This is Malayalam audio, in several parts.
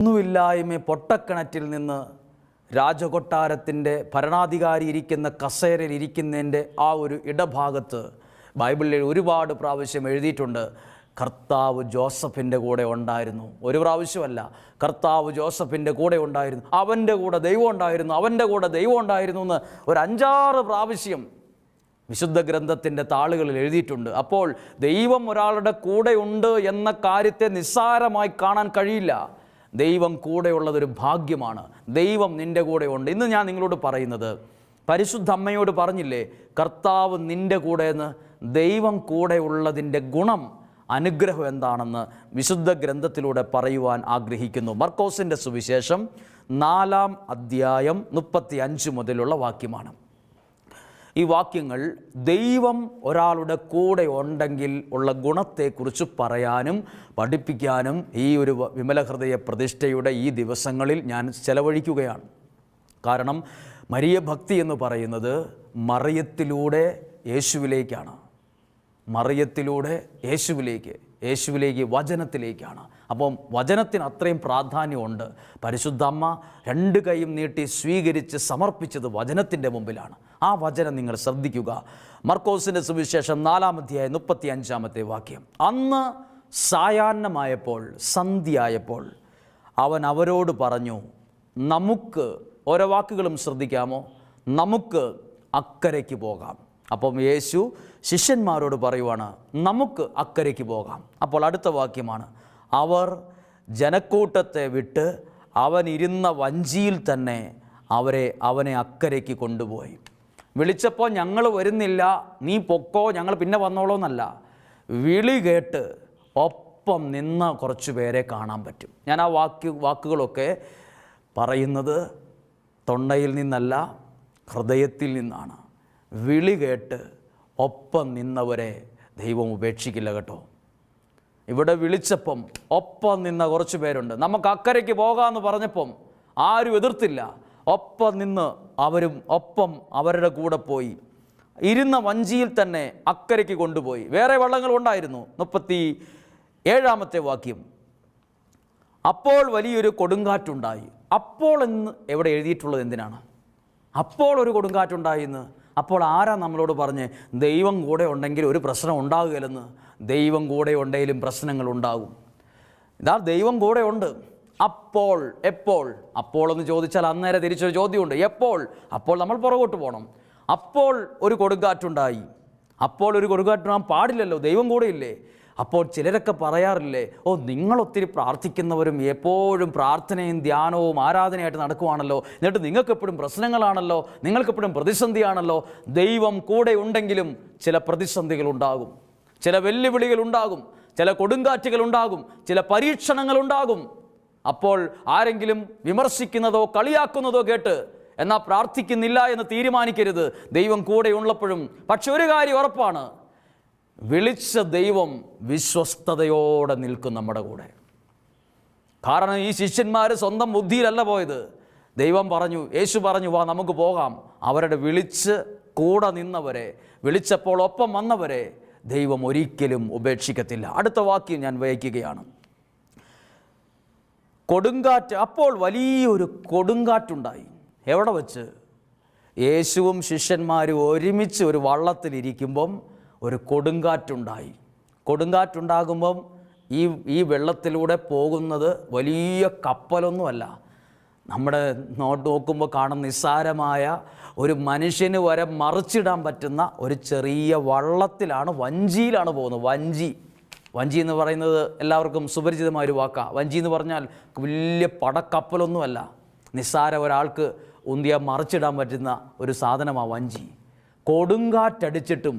ഒന്നുമില്ലായ്മ പൊട്ടക്കിണറ്റിൽ നിന്ന് രാജകൊട്ടാരത്തിൻ്റെ ഭരണാധികാരി ഇരിക്കുന്ന കസേരയിൽ ഇരിക്കുന്നതിൻ്റെ ആ ഒരു ഇടഭാഗത്ത് ബൈബിളിൽ ഒരുപാട് പ്രാവശ്യം എഴുതിയിട്ടുണ്ട്, കർത്താവ് ജോസഫിൻ്റെ കൂടെ ഉണ്ടായിരുന്നു. ഒരു പ്രാവശ്യമല്ല, കർത്താവ് ജോസഫിൻ്റെ കൂടെ ഉണ്ടായിരുന്നു, അവൻ്റെ കൂടെ ദൈവം ഉണ്ടായിരുന്നു, അവൻ്റെ കൂടെ ദൈവം ഉണ്ടായിരുന്നു എന്ന് ഒരു 5-6 പ്രാവശ്യം വിശുദ്ധ ഗ്രന്ഥത്തിൻ്റെ താളുകളിൽ എഴുതിയിട്ടുണ്ട്. അപ്പോൾ ദൈവം ഒരാളുടെ കൂടെ ഉണ്ട് എന്ന കാര്യത്തെ നിസ്സാരമായി കാണാൻ കഴിയില്ല. ദൈവം കൂടെയുള്ളതൊരു ഭാഗ്യമാണ്. ദൈവം നിൻ്റെ കൂടെ ഉണ്ട്. ഇന്ന് ഞാൻ നിങ്ങളോട് പറയുന്നത്, പരിശുദ്ധ അമ്മയോട് പറഞ്ഞില്ലേ കർത്താവ് നിൻ്റെ കൂടെ എന്ന്. ദൈവം കൂടെ ഉള്ളതിൻ്റെ ഗുണം, അനുഗ്രഹം എന്താണെന്ന് വിശുദ്ധ ഗ്രന്ഥത്തിലൂടെ പറയുവാൻ ആഗ്രഹിക്കുന്നു. മർക്കോസിൻ്റെ സുവിശേഷം 4-ാം അധ്യായം 35 മുതലുള്ള വാക്യമാണ്. ഈ വാക്യങ്ങൾ ദൈവം ഒരാളുടെ കൂടെ ഉണ്ടെങ്കിൽ ഉള്ള ഗുണത്തെക്കുറിച്ച് പറയാനും പഠിപ്പിക്കാനും ഈ ഒരു വിമലഹൃദയ പ്രതിഷ്ഠയുടെ ഈ ദിവസങ്ങളിൽ ഞാൻ ചെലവഴിക്കുകയാണ്. കാരണം മരിയ ഭക്തി എന്ന് പറയുന്നത് മറിയത്തിലൂടെ യേശുവിലേക്കാണ്. മറിയത്തിലൂടെ യേശുവിലേക്ക് വചനത്തിലേക്കാണ്. അപ്പം വചനത്തിന് അത്രയും പ്രാധാന്യമുണ്ട്. പരിശുദ്ധ അമ്മ 2 കൈയും നീട്ടി സ്വീകരിച്ച് സമർപ്പിച്ചത് വചനത്തിൻ്റെ മുമ്പിലാണ്. ആ വചനം നിങ്ങൾ ശ്രദ്ധിക്കുക. മർക്കോസിൻ്റെ സുവിശേഷം 4-ാം അധ്യായം 35-ാമത്തെ വാക്യം. അന്ന് സായാഹ്നമായപ്പോൾ, സന്ധ്യയായപ്പോൾ അവൻ അവരോട് പറഞ്ഞു, നമുക്ക്, ഓരോ വാക്കുകളും ശ്രദ്ധിക്കാമോ, നമുക്ക് അക്കരയ്ക്ക് പോകാം. അപ്പം യേശു ശിഷ്യന്മാരോട് പറയുവാണ്, നമുക്ക് അക്കരയ്ക്ക് പോകാം. അപ്പോൾ അടുത്ത വാക്യമാണ്, അവർ ജനക്കൂട്ടത്തെ വിട്ട് അവൻ ഇരുന്ന വഞ്ചിയിൽ തന്നെ അവനെ അക്കരയ്ക്ക് കൊണ്ടുപോയി. വിളിച്ചപ്പോൾ ഞങ്ങൾ വരുന്നില്ല, നീ പൊക്കോ, ഞങ്ങൾ പിന്നെ വന്നോളൂ എന്നല്ല, വിളി കേട്ട് ഒപ്പം നിന്ന കുറച്ച് പേരെ കാണാൻ പറ്റും. ഞാൻ ആ വാക്കുകളൊക്കെ പറയുന്നത് തൊണ്ടയിൽ നിന്നല്ല, ഹൃദയത്തിൽ നിന്നാണ്. വിളി കേട്ട് ഒപ്പം നിന്നവരെ ദൈവം ഉപേക്ഷിക്കില്ല കേട്ടോ. ഇവിടെ വിളിച്ചപ്പം ഒപ്പം നിന്ന കുറച്ച് പേരുണ്ട്. നമുക്ക് അക്കരയ്ക്ക് പോകാമെന്ന് പറഞ്ഞപ്പം ആരും എതിർത്തില്ല. ഒപ്പം നിന്ന് അവരും ഒപ്പം അവരുടെ കൂടെ പോയി. ഇരുന്ന വഞ്ചിയിൽ തന്നെ അക്കരയ്ക്ക് കൊണ്ടുപോയി. വേറെ വള്ളങ്ങളുണ്ടായിരുന്നു. 37-ാമത്തെ വാക്യം. അപ്പോൾ വലിയൊരു കൊടുങ്കാറ്റുണ്ടായി. അപ്പോൾ എന്ന് എവിടെ എഴുതിയിട്ടുള്ളത് എന്തിനാണ്? അപ്പോൾ ഒരു കൊടുങ്കാറ്റുണ്ടായി എന്ന്. അപ്പോൾ ആരാ നമ്മളോട് പറഞ്ഞ് ദൈവം കൂടെ ഉണ്ടെങ്കിൽ ഒരു പ്രശ്നം ഉണ്ടാകുകയില്ലെന്ന്? ദൈവം കൂടെ ഉണ്ടെങ്കിലും പ്രശ്നങ്ങൾ ഉണ്ടാകും. ഇതാ ദൈവം കൂടെ ഉണ്ട്. അപ്പോൾ, എപ്പോൾ? അപ്പോൾ എന്ന് ചോദിച്ചാൽ അന്നേരം തിരിച്ചൊരു ചോദ്യമുണ്ട്, എപ്പോൾ? അപ്പോൾ നമ്മൾ പുറകോട്ട് പോകണം. അപ്പോൾ ഒരു കൊടുങ്കാറ്റുണ്ടായി. അപ്പോൾ ഒരു കൊടുങ്കാറ്റുണ്ടാകാൻ പാടില്ലല്ലോ, ദൈവം കൂടെ ഇല്ലേ? അപ്പോൾ ചിലരൊക്കെ പറയാറില്ലേ, നിങ്ങളൊത്തിരി പ്രാർത്ഥിക്കുന്നവരും എപ്പോഴും പ്രാർത്ഥനയും ധ്യാനവും ആരാധനയായിട്ട് നടക്കുവാണല്ലോ, എന്നിട്ട് നിങ്ങൾക്കെപ്പോഴും പ്രശ്നങ്ങളാണല്ലോ, നിങ്ങൾക്കെപ്പോഴും പ്രതിസന്ധിയാണല്ലോ. ദൈവം കൂടെ ഉണ്ടെങ്കിലും ചില പ്രതിസന്ധികളുണ്ടാകും, ചില വെല്ലുവിളികളുണ്ടാകും, ചില കൊടുങ്കാറ്റുകളുണ്ടാകും, ചില പരീക്ഷണങ്ങളുണ്ടാകും. അപ്പോൾ ആരെങ്കിലും വിമർശിക്കുന്നതോ കളിയാക്കുന്നതോ കേട്ട് എന്നാൽ പ്രാർത്ഥിക്കുന്നില്ല എന്ന് തീരുമാനിക്കരുത്. ദൈവം കൂടെ ഉള്ളപ്പോഴും. പക്ഷെ ഒരു കാര്യം ഉറപ്പാണ്, വിളിച്ച ദൈവം വിശ്വസ്തയോടെ നിൽക്കും നമ്മുടെ കൂടെ. കാരണം ഈ ശിഷ്യന്മാർ സ്വന്തം ബുദ്ധിയിലല്ല പോയത്. ദൈവം പറഞ്ഞു, യേശു പറഞ്ഞു, വാ നമുക്ക് പോകാം. അവരുടെ വിളിച്ച് കൂടെ നിന്നവരെ, വിളിച്ചപ്പോൾ ഒപ്പം വന്നവരെ ദൈവം ഒരിക്കലും ഉപേക്ഷിക്കത്തില്ല. അടുത്ത വാക്യം ഞാൻ വായിക്കുകയാണ്. കൊടുങ്കാറ്റ്. അപ്പോൾ വലിയൊരു കൊടുങ്കാറ്റുണ്ടായി. എവിടെ വെച്ച്? യേശുവും ശിഷ്യന്മാരും ഒരുമിച്ച് ഒരു വള്ളത്തിലിരിക്കുമ്പം ഒരു കൊടുങ്കാറ്റുണ്ടായി. കൊടുങ്കാറ്റുണ്ടാകുമ്പം ഈ വെള്ളത്തിലൂടെ പോകുന്നത് വലിയ കപ്പലൊന്നുമല്ല. നമ്മുടെ നോക്കുമ്പോൾ കാണുന്ന നിസ്സാരമായ ഒരു മനുഷ്യന് വരെ മറിച്ചിടാൻ പറ്റുന്ന ഒരു ചെറിയ വള്ളത്തിലാണ്, വഞ്ചിയിലാണ് പോകുന്നത്. വഞ്ചി എന്ന് പറയുന്നത് എല്ലാവർക്കും സുപരിചിതമായൊരു വാക്കാണ്. വഞ്ചി എന്ന് പറഞ്ഞാൽ വലിയ പടക്കപ്പലൊന്നുമല്ല, നിസ്സാര ഒരാൾക്ക് ഉന്തിയാൽ മറിച്ചിടാൻ പറ്റുന്ന ഒരു സാധനമാണ് വഞ്ചി. കൊടുങ്കാറ്റടിച്ചിട്ടും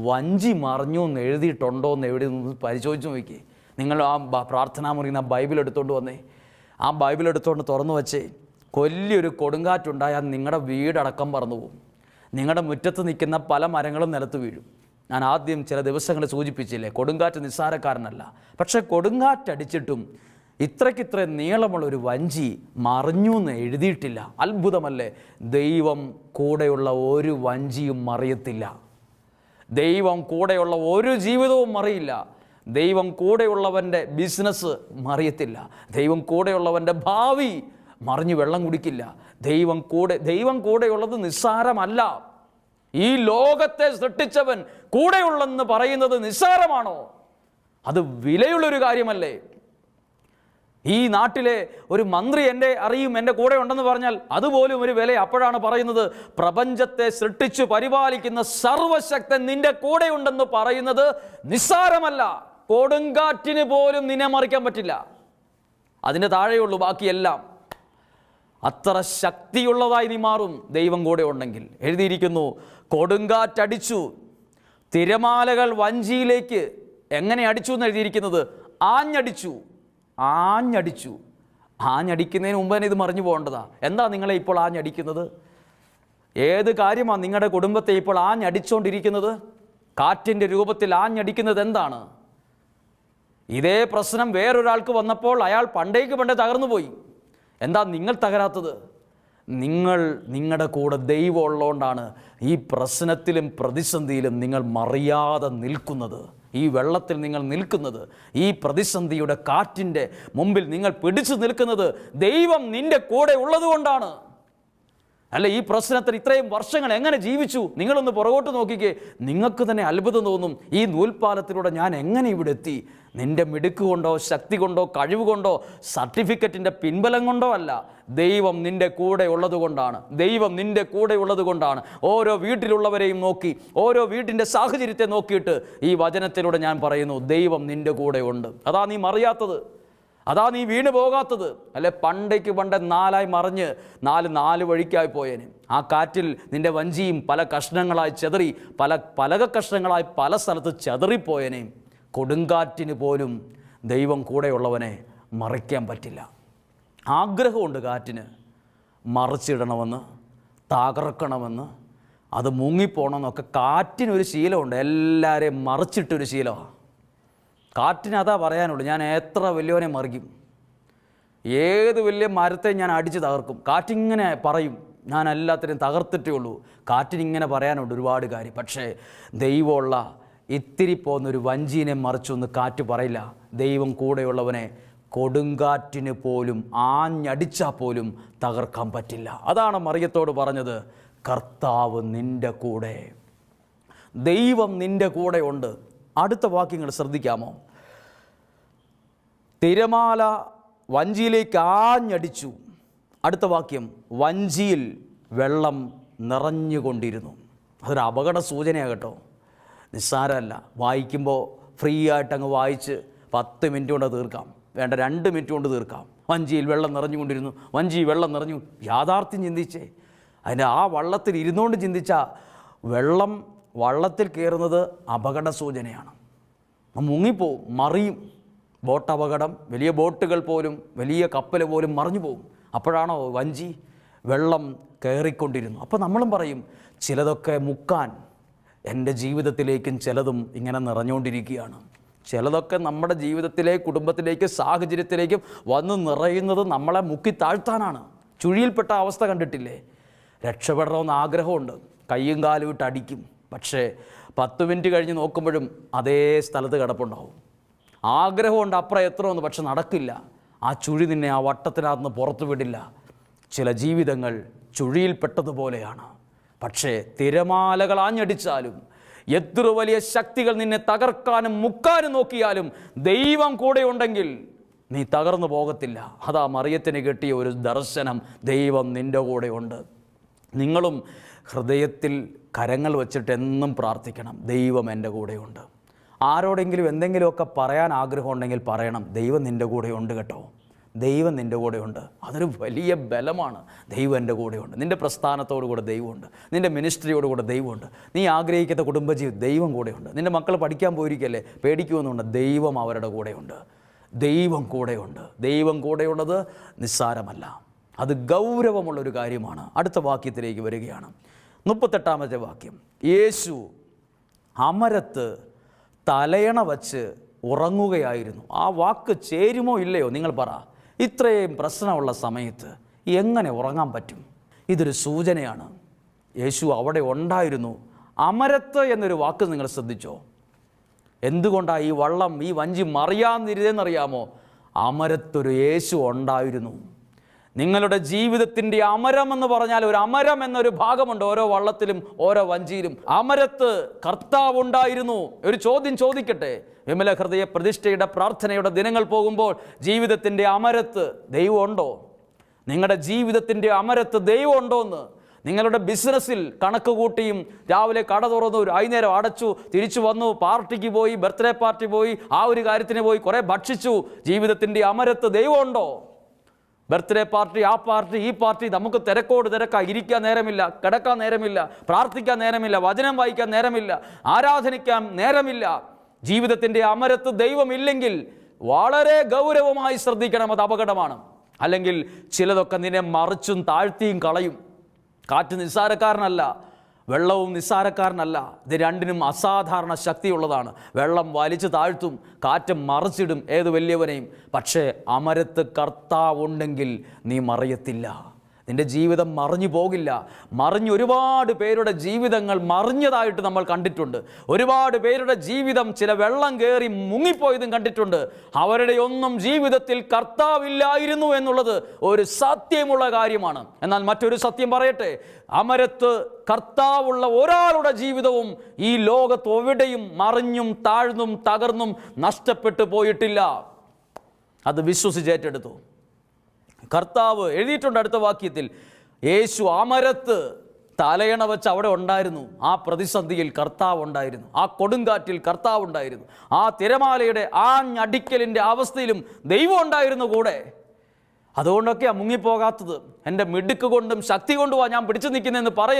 വഞ്ചി മറിഞ്ഞു എന്ന് എഴുതിയിട്ടുണ്ടോ എന്ന് എവിടെ നിന്ന് പരിശോധിച്ച് നോക്കി. നിങ്ങൾ ആ പ്രാർത്ഥനാ മുറിയിൽ ബൈബിൾ എടുത്തുകൊണ്ട് വന്നേ. ആ ബൈബിൾ എടുത്തുകൊണ്ട് തുറന്നു വെച്ചേ. വലിയൊരു കൊടുങ്കാറ്റുണ്ടായാൽ നിങ്ങളുടെ വീടടക്കം പറന്നു പോകും. നിങ്ങളുടെ മുറ്റത്ത് നിൽക്കുന്ന പല മരങ്ങളും നിലത്ത് വീഴും. ഞാൻ ആദ്യം ചില ദിവസങ്ങൾ സൂചിപ്പിച്ചില്ലേ, കൊടുങ്കാറ്റ് നിസ്സാരക്കാരനല്ല. പക്ഷേ കൊടുങ്കാറ്റടിച്ചിട്ടും ഇത്രയ്ക്കിത്ര നീളമുള്ളൊരു വഞ്ചി മറിഞ്ഞു എന്ന് എഴുതിയിട്ടില്ല. അത്ഭുതമല്ലേ? ദൈവം കൂടെയുള്ള ഒരു വഞ്ചിയും മറിയത്തില്ല. ദൈവം കൂടെയുള്ള ഒരു ജീവിതവും മറിയില്ല. ദൈവം കൂടെയുള്ളവൻ്റെ ബിസിനസ് മറിയത്തില്ല. ദൈവം കൂടെയുള്ളവൻ്റെ ഭാവി മറിഞ്ഞ് വെള്ളം കുടിക്കില്ല. ദൈവം കൂടെയുള്ളത് നിസ്സാരമല്ല. ഈ ലോകത്തെ സൃഷ്ടിച്ചവൻ കൂടെയുള്ളെന്ന് പറയുന്നത് നിസ്സാരമാണോ? അത് വിലയുള്ളൊരു കാര്യമല്ലേ? ഈ നാട്ടിലെ ഒരു മന്ത്രി എൻ്റെ കൂടെ ഉണ്ടെന്ന് പറഞ്ഞാൽ അതുപോലും ഒരു വില. അപ്പോഴാണ് പറയുന്നത്, പ്രപഞ്ചത്തെ സൃഷ്ടിച്ചു പരിപാലിക്കുന്ന സർവശക്തൻ നിന്റെ കൂടെ ഉണ്ടെന്ന് പറയുന്നത് നിസ്സാരമല്ല. കൊടുങ്കാറ്റിന് പോലും നിന്നെ മറിക്കാൻ പറ്റില്ല. അതിൻ്റെ താഴെയുള്ളൂ ബാക്കിയെല്ലാം. അത്ര ശക്തിയുള്ളതായി നീ മാറും ദൈവം കൂടെ ഉണ്ടെങ്കിൽ. എഴുതിയിരിക്കുന്നു, കൊടുങ്കാറ്റടിച്ചു, തിരമാലകൾ വഞ്ചിയിലേക്ക് എങ്ങനെ അടിച്ചു എന്ന് എഴുതിയിരിക്കുന്നത്, ആഞ്ഞടിച്ചു. ആഞ്ഞടിക്കുന്നതിന് മുമ്പ് തന്നെ ഇത് മറിഞ്ഞു പോകേണ്ടതാ. എന്താ നിങ്ങളെ ഇപ്പോൾ ആഞ്ഞടിക്കുന്നത്? ഏത് കാര്യമാണ് നിങ്ങളുടെ കുടുംബത്തെ ഇപ്പോൾ ആഞ്ഞടിച്ചുകൊണ്ടിരിക്കുന്നത്? കാറ്റിൻ്റെ രൂപത്തിൽ ആഞ്ഞടിക്കുന്നത് എന്താണ്? ഇതേ പ്രശ്നം വേറൊരാൾക്ക് വന്നപ്പോൾ അയാൾ പണ്ടേ തകർന്നു പോയി. എന്താ നിങ്ങൾ തകരാത്തത്? നിങ്ങളുടെ കൂടെ ദൈവം ഉള്ളതുകൊണ്ടാണ് ഈ പ്രശ്നത്തിലും പ്രതിസന്ധിയിലും നിങ്ങൾ മറിയാതെ നിൽക്കുന്നത്. ഈ വെള്ളത്തിൽ നിങ്ങൾ നിൽക്കുന്നത്, ഈ പ്രതിസന്ധിയുടെ കാറ്റിൻ്റെ മുമ്പിൽ നിങ്ങൾ പിടിച്ചു നിൽക്കുന്നത് ദൈവം നിൻ്റെ കൂടെ ഉള്ളതുകൊണ്ടാണ്. അല്ല, ഈ പ്രശ്നത്തിൽ ഇത്രയും വർഷങ്ങൾ എങ്ങനെ ജീവിച്ചു? നിങ്ങളൊന്ന് പുറകോട്ട് നോക്കിക്കേ, നിങ്ങൾക്ക് തന്നെ അത്ഭുതം തോന്നും. ഈ നൂൽപ്പാലത്തിലൂടെ ഞാൻ എങ്ങനെ ഇവിടെ എത്തി? നിൻ്റെ മിടുക്ക് കൊണ്ടോ, ശക്തി കൊണ്ടോ, കഴിവ് കൊണ്ടോ, സർട്ടിഫിക്കറ്റിൻ്റെ പിൻബലം കൊണ്ടോ അല്ല. ദൈവം നിൻ്റെ കൂടെ ഉള്ളത് കൊണ്ടാണ്. ദൈവം നിൻ്റെ കൂടെ ഉള്ളത് കൊണ്ടാണ്. ഓരോ വീട്ടിലുള്ളവരെയും നോക്കി, ഓരോ വീട്ടിൻ്റെ സാഹചര്യത്തെ നോക്കിയിട്ട് ഈ വചനത്തിലൂടെ ഞാൻ പറയുന്നു, ദൈവം നിൻ്റെ കൂടെ ഉണ്ട്. അതാ നീ മറിയാത്തത്, അതാ നീ വീണ് പോകാത്തത്. അല്ലെ, പണ്ട് നാലായി മറിഞ്ഞ് നാല് വഴിക്കായി പോയേനെ. ആ കാറ്റിൽ നിൻ്റെ വഞ്ചിയും പല കഷ്ണങ്ങളായി ചെതറി, പലക കഷ്ണങ്ങളായി പല സ്ഥലത്ത് ചെതറിപ്പോയേനെ. കൊടുങ്കാറ്റിന് പോലും ദൈവം കൂടെയുള്ളവനെ മറിക്കാൻ പറ്റില്ല. ആഗ്രഹമുണ്ട് കാറ്റിന് മറിച്ചിടണമെന്ന്, തകർക്കണമെന്ന്, അത് മുങ്ങിപ്പോണമെന്നൊക്കെ. കാറ്റിനൊരു ശീലമുണ്ട്, എല്ലാവരെയും മറിച്ചിട്ടൊരു ശീലമാണ് കാറ്റിന്. അതാ പറയാനുള്ളൂ, ഞാൻ എത്ര വലിയവനെ മറിക്കും, ഏത് വലിയ മരത്തെ ഞാൻ അടിച്ച് തകർക്കും. കാറ്റിങ്ങനെ പറയും, ഞാൻ എല്ലാത്തിനെയും തകർത്തിട്ടേ ഉള്ളൂ. കാറ്റിനിങ്ങനെ പറയാനുണ്ട് ഒരുപാട് കാര്യം. പക്ഷേ ദൈവമുള്ള ഇത്തിരി പോകുന്നൊരു വഞ്ചീനെ മറിച്ചൊന്ന് കാറ്റ് പറയില്ല. ദൈവം കൂടെയുള്ളവനെ കൊടുങ്കാറ്റിന് പോലും ആഞ്ഞടിച്ചാൽ പോലും തകർക്കാൻ പറ്റില്ല. അതാണ് മറിയത്തോട് പറഞ്ഞത്, കർത്താവ് നിൻ്റെ കൂടെ, ദൈവം നിൻ്റെ കൂടെ ഉണ്ട്. അടുത്ത വാക്യങ്ങൾ ശ്രദ്ധിക്കാമോ? തിരമാല വഞ്ചിയിലേക്ക് ആഞ്ഞടിച്ചു. അടുത്ത വാക്യം, വഞ്ചിയിൽ വെള്ളം നിറഞ്ഞുകൊണ്ടിരുന്നു. അതൊരു അപകട സൂചനയാകട്ടോ, നിസ്സാരമല്ല. വായിക്കുമ്പോൾ ഫ്രീ ആയിട്ട് അങ്ങ് വായിച്ച് 10 മിനിറ്റ് കൊണ്ട് തീർക്കാം, വേണ്ട 2 മിനിറ്റ് കൊണ്ട് തീർക്കാം. വഞ്ചിയിൽ വെള്ളം നിറഞ്ഞുകൊണ്ടിരുന്നു, വഞ്ചി വെള്ളം നിറഞ്ഞു. യാഥാർത്ഥ്യം ചിന്തിച്ചേ, അതിൻ്റെ ആ വള്ളത്തിൽ ഇരുന്നുകൊണ്ട് ചിന്തിച്ചാൽ വെള്ളം വള്ളത്തിൽ കയറുന്നത് അപകട സൂചനയാണ്. മുങ്ങിപ്പോവും, മറിയും. ബോട്ട് അപകടം, വലിയ ബോട്ടുകൾ പോലും, വലിയ കപ്പൽ പോലും മറിഞ്ഞു പോകും. അപ്പോഴാണോ വഞ്ചി വെള്ളം കയറിക്കൊണ്ടിരുന്നു. അപ്പോൾ നമ്മളും പറയും, ചിലതൊക്കെ മുക്കാൻ എൻ്റെ ജീവിതത്തിലേക്കും ചിലതും ഇങ്ങനെ നിറഞ്ഞുകൊണ്ടിരിക്കുകയാണ്. ചിലതൊക്കെ നമ്മുടെ ജീവിതത്തിലേക്ക്, കുടുംബത്തിലേക്ക്, സാഹചര്യത്തിലേക്കും വന്ന് നിറയുന്നത് നമ്മളെ മുക്കി താഴ്ത്താനാണ്. ചുഴിയിൽപ്പെട്ട അവസ്ഥ കണ്ടിട്ടില്ലേ? രക്ഷപ്പെടണമെന്ന് ആഗ്രഹമുണ്ട്, കയ്യും കാലും ഇട്ട് അടിക്കും. പക്ഷേ 10 മിനിറ്റ് കഴിഞ്ഞ് നോക്കുമ്പോഴും അതേ സ്ഥലത്ത് കിടപ്പുണ്ടാവും. ആഗ്രഹമുണ്ട് അപ്പുറം എത്രയൊന്ന്, പക്ഷെ നടക്കില്ല. ആ ചുഴി നിന്നെ ആ വട്ടത്തിനകത്ത് പുറത്തു വിടില്ല. ചില ജീവിതങ്ങൾ ചുഴിയിൽപ്പെട്ടതുപോലെയാണ്. പക്ഷേ തിരമാലകൾ ആഞ്ഞടിച്ചാലും, എത്ര വലിയ ശക്തികൾ നിന്നെ തകർക്കാനും മുക്കാനും നോക്കിയാലും, ദൈവം കൂടെയുണ്ടെങ്കിൽ നീ തകർന്നു പോകത്തില്ല. അതാ മറിയത്തിന് കിട്ടിയ ഒരു ദർശനം, ദൈവം നിൻ്റെ കൂടെയുണ്ട്. നിങ്ങളും ഹൃദയത്തിൽ കരങ്ങൾ വച്ചിട്ട് എന്നും പ്രാർത്ഥിക്കണം, ദൈവം എൻ്റെ കൂടെയുണ്ട്. ആരോടെങ്കിലും എന്തെങ്കിലുമൊക്കെ പറയാൻ ആഗ്രഹമുണ്ടെങ്കിൽ പറയണം, ദൈവം നിൻ്റെ കൂടെയുണ്ട് കേട്ടോ, ദൈവം നിൻ്റെ കൂടെയുണ്ട്. അതൊരു വലിയ ബലമാണ്. ദൈവം എൻ്റെ കൂടെയുണ്ട്. നിൻ്റെ പ്രസ്ഥാനത്തോടു കൂടെ ദൈവമുണ്ട്, നിൻ്റെ മിനിസ്ട്രിയോടുകൂടെ ദൈവമുണ്ട്, നീ ആഗ്രഹിക്കുന്ന കുടുംബജീവിതം ദൈവം കൂടെയുണ്ട്. നിൻ്റെ മക്കൾ പഠിക്കാൻ പോയിരിക്കല്ലേ, പേടിക്കുമെന്നുണ്ട്, ദൈവം അവരുടെ കൂടെയുണ്ട്. ദൈവം കൂടെയുണ്ട്. ദൈവം കൂടെയുള്ളത് നിസ്സാരമല്ല, അത് ഗൗരവമുള്ളൊരു കാര്യമാണ്. അടുത്ത വാക്യത്തിലേക്ക് വരികയാണ്, 38-ാമത്തെ വാക്യം. യേശു അമരത്ത് തലയണ വച്ച് ഉറങ്ങുകയായിരുന്നു. ആ വാക്ക് ചേരുമോ ഇല്ലയോ നിങ്ങൾ പറ? ഇത്രയും പ്രശ്നമുള്ള സമയത്ത് എങ്ങനെ ഉറങ്ങാൻ പറ്റും? ഇതൊരു സൂചനയാണ്. യേശു അവിടെ ഉണ്ടായിരുന്നു. അമരത്ത് എന്നൊരു വാക്ക് നിങ്ങൾ ശ്രദ്ധിച്ചോ? എന്തുകൊണ്ടാണ് ഈ വള്ളം, ഈ വഞ്ചി മറിയാതിരുതെന്നറിയാമോ? അമരത്തൊരു യേശു ഉണ്ടായിരുന്നു. നിങ്ങളുടെ ജീവിതത്തിൻ്റെ അമരം എന്ന് പറഞ്ഞാൽ, ഒരു അമരം എന്നൊരു ഭാഗമുണ്ട് ഓരോ വള്ളത്തിലും ഓരോ വഞ്ചിയിലും. അമരത്ത് കർത്താവ് ഉണ്ടായിരുന്നു. ഒരു ചോദ്യം ചോദിക്കട്ടെ, വിമല ഹൃദയ പ്രതിഷ്ഠയുടെ പ്രാർത്ഥനയുടെ ദിനങ്ങൾ പോകുമ്പോൾ ജീവിതത്തിൻ്റെ അമരത്ത് ദൈവമുണ്ടോ? നിങ്ങളുടെ ജീവിതത്തിൻ്റെ അമരത്ത് ദൈവമുണ്ടോയെന്ന്. നിങ്ങളുടെ ബിസിനസ്സിൽ കണക്ക് കൂട്ടിയും രാവിലെ കട തുറന്നു, വൈകുന്നേരം അടച്ചു, തിരിച്ചു വന്നു, പാർട്ടിക്ക് പോയി, ബർത്ത്ഡേ പാർട്ടി പോയി, ആ ഒരു കാര്യത്തിന് പോയി, കുറേ ഭക്ഷിച്ചു. ജീവിതത്തിൻ്റെ അമരത്ത് ദൈവമുണ്ടോ? ബർത്ത്ഡേ പാർട്ടി, ആ പാർട്ടി, ഈ പാർട്ടി, നമുക്ക് തിരക്കോട് തിരക്കാ. ഇരിക്കാൻ നേരമില്ല, കിടക്കാൻ നേരമില്ല, പ്രാർത്ഥിക്കാൻ നേരമില്ല, വചനം വായിക്കാൻ നേരമില്ല, ആരാധനിക്കാൻ നേരമില്ല. ജീവിതത്തിൻ്റെ അമരത്ത് ദൈവമില്ലെങ്കിൽ വളരെ ഗൗരവമായി ശ്രദ്ധിക്കണം, അത് അപകടമാണ്. അല്ലെങ്കിൽ ചിലതൊക്കെ നിന്നെ മറിച്ചും താഴ്ത്തിയും കളയും. കാറ്റ് നിസ്സാരക്കാരനല്ല, വെള്ളവും നിസ്സാരക്കാരനല്ല. ഇത് രണ്ടിനും അസാധാരണ ശക്തിയുള്ളതാണ്. വെള്ളം വലിച്ചു താഴ്ത്തും, കാറ്റ് മറിച്ചിടും ഏത് വലിയവനെയും. പക്ഷേ അമരത്ത് കർത്താവുണ്ടെങ്കിൽ നീ മറിയത്തില്ല. നിൻ്റെ ജീവിതം മറിഞ്ഞു പോകില്ല. ഒരുപാട് പേരുടെ ജീവിതങ്ങൾ മറിഞ്ഞതായിട്ട് നമ്മൾ കണ്ടിട്ടുണ്ട്. ഒരുപാട് പേരുടെ ജീവിതം ചില വെള്ളം കയറി മുങ്ങിപ്പോയതും കണ്ടിട്ടുണ്ട്. അവരുടെ ഒന്നും ജീവിതത്തിൽ കർത്താവില്ലായിരുന്നു എന്നുള്ളത് ഒരു സത്യമുള്ള കാര്യമാണ്. എന്നാൽ മറ്റൊരു സത്യം പറയട്ടെ, അമരത്ത് കർത്താവുള്ള ഒരാളുടെ ജീവിതവും ഈ ലോകത്ത് എവിടെയും മറിഞ്ഞും താഴ്ന്നും തകർന്നും നഷ്ടപ്പെട്ടു പോയിട്ടില്ല. അത് വിശ്വസിച്ചേറ്റെടുത്തു. കർത്താവ് എഴുതിയിട്ടുണ്ട് അടുത്ത വാക്യത്തിൽ, യേശു അമരത്ത് തലയണ വെച്ച് അവിടെ ഉണ്ടായിരുന്നു. ആ പ്രതിസന്ധിയിൽ കർത്താവ് ഉണ്ടായിരുന്നു. ആ കൊടുങ്കാറ്റിൽ കർത്താവ് ഉണ്ടായിരുന്നു. ആ തിരമാലയുടെ ആഞ്ഞടിക്കലിൻ്റെ അവസ്ഥയിലും ദൈവം ഉണ്ടായിരുന്നു കൂടെ. അതുകൊണ്ടൊക്കെയാണ് മുങ്ങിപ്പോകാത്തത്. എൻ്റെ മിടുക്ക് കൊണ്ടും ശക്തി കൊണ്ടുമാണ് ഞാൻ പിടിച്ചു നിൽക്കുന്നതെന്ന് പറയരുത്.